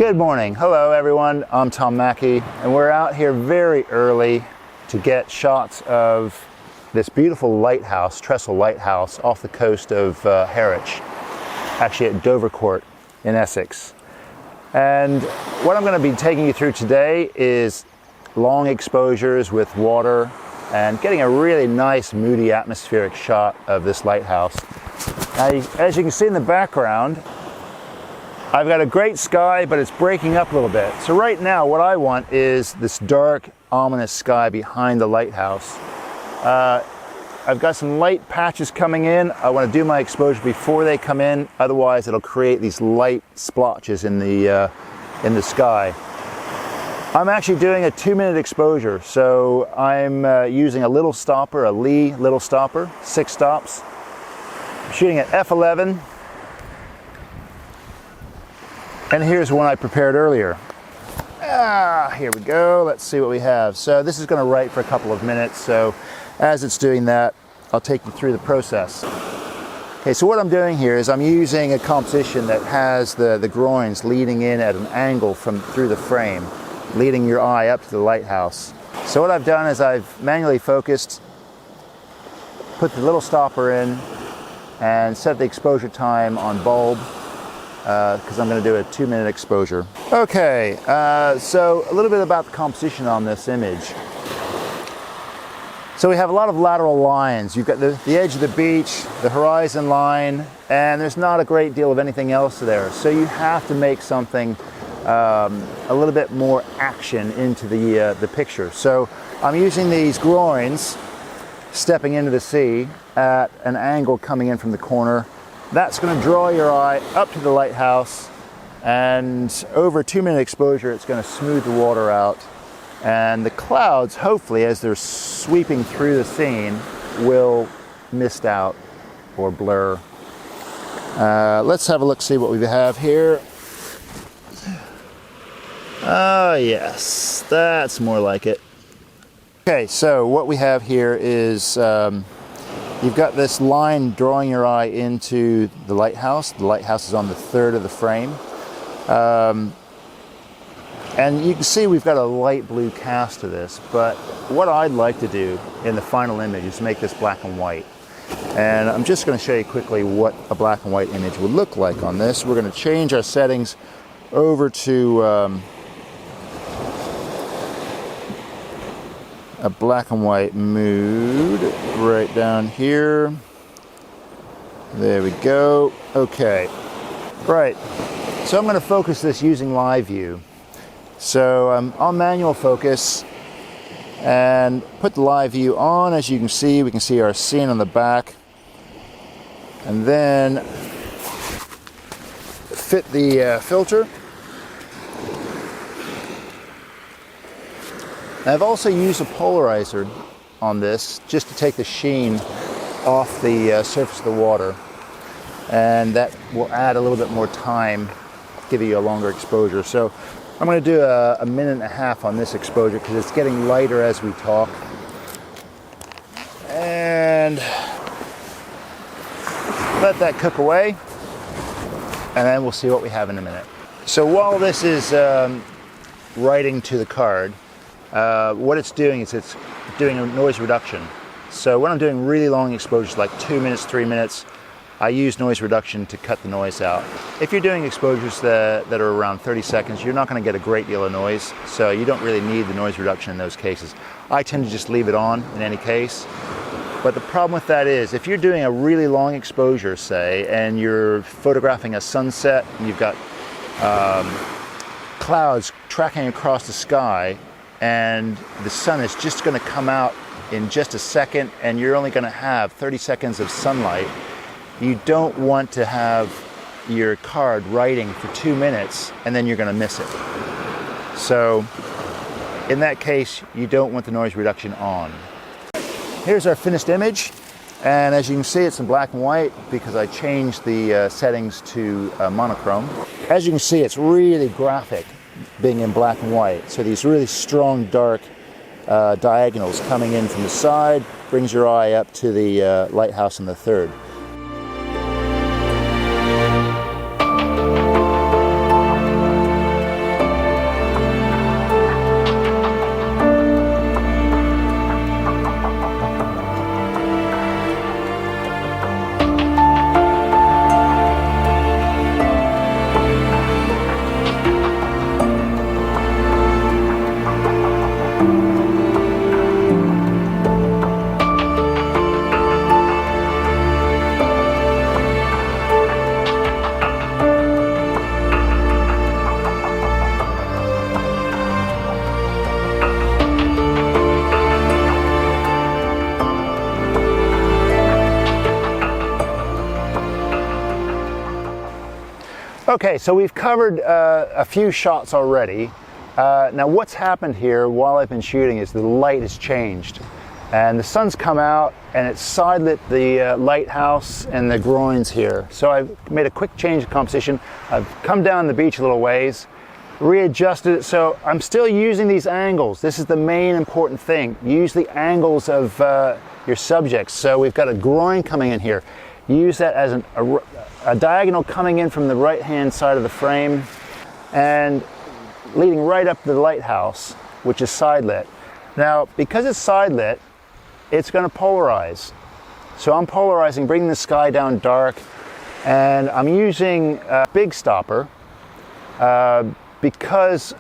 Good morning. Hello everyone, I'm Tom Mackie and we're out here very early to get shots of this beautiful lighthouse, trestle lighthouse off the coast of Harwich, actually at Dovercourt in Essex. And what I'm going to be taking you through today is long exposures with water and getting a really nice moody atmospheric shot of this lighthouse. Now, as you can see in the background, I've got a great sky, but it's breaking up a little bit. So right now, what I want is this dark, ominous sky behind the lighthouse. I've got some light patches coming in. I want to do my exposure before they come in. Otherwise, it'll create these light splotches in the sky. I'm actually doing a 2-minute exposure. So I'm using a little stopper, a Lee little stopper, 6 stops. I'm shooting at f11. And here's one I prepared earlier. Here we go. Let's see what we have. So this is going to write for a couple of minutes. So as it's doing that, I'll take you through the process. Okay, so what I'm doing here is I'm using a composition that has the groins leading in at an angle through the frame, leading your eye up to the lighthouse. So what I've done is I've manually focused, put the little stopper in, and set the exposure time on bulb, because I'm going to do a 2-minute exposure. Okay, so a little bit about the composition on this image. So we have a lot of lateral lines. You've got the edge of the beach, the horizon line, and there's not a great deal of anything else there. So you have to make something a little bit more action into the picture. So I'm using these groins stepping into the sea at an angle coming in from the corner. That's going to draw your eye up to the lighthouse, and over a 2-minute exposure it's going to smooth the water out, and the clouds, hopefully as they're sweeping through the scene, will mist out or blur. Let's have a look, see what we have here. Oh yes, that's more like it. Okay, so what we have here is you've got this line drawing your eye into the lighthouse. The lighthouse is on the third of the frame. And you can see we've got a light blue cast to this, but what I'd like to do in the final image is make this black and white. And I'm just going to show you quickly what a black and white image would look like on this. We're going to change our settings over to a black and white mood right down here. There we go. Okay, right, so I'm going to focus this using live view. So I'm on manual focus and put the live view on. As you can see, we can see our scene on the back, and then fit the filter. I've also used a polarizer on this just to take the sheen off the surface of the water, and that will add a little bit more time, give you a longer exposure. So I'm going to do a 1.5 minutes on this exposure because it's getting lighter as we talk. And let that cook away, and then we'll see what we have in a minute. So while this is writing to the card, what it's doing is it's doing a noise reduction. So when I'm doing really long exposures, like 2 minutes, 3 minutes, I use noise reduction to cut the noise out. If you're doing exposures that are around 30 seconds, you're not going to get a great deal of noise, so you don't really need the noise reduction in those cases. I tend to just leave it on in any case. But the problem with that is, if you're doing a really long exposure, say, and you're photographing a sunset, and you've got clouds tracking across the sky, and the sun is just going to come out in just a second, and you're only going to have 30 seconds of sunlight, you don't want to have your card writing for 2 minutes and then you're going to miss it. So in that case, you don't want the noise reduction on. Here's our finished image, and as you can see, it's in black and white because I changed the settings to monochrome. As you can see, it's really graphic being in black and white. So these really strong dark diagonals coming in from the side brings your eye up to the lighthouse on the third. Okay, so we've covered a few shots already. Now what's happened here while I've been shooting is the light has changed. And the sun's come out and it's side lit the lighthouse and the groins here. So I've made a quick change of composition. I've come down the beach a little ways, readjusted it, so I'm still using these angles. This is the main important thing. Use the angles of your subjects. So we've got a groin coming in here. Use that as a diagonal coming in from the right hand side of the frame and leading right up to the lighthouse, which is side lit. Now because it's side lit, it's going to polarize. So I'm polarizing, bringing the sky down dark, and I'm using a big stopper because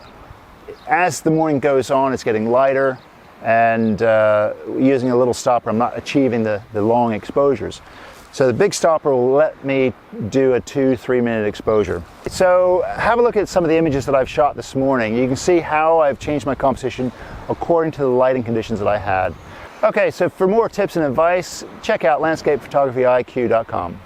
as the morning goes on it's getting lighter, and using a little stopper I'm not achieving the long exposures. So the big stopper will let me do a 2-3 minute exposure. So have a look at some of the images that I've shot this morning. You can see how I've changed my composition according to the lighting conditions that I had. Okay, so for more tips and advice, check out landscapephotography.iq.com.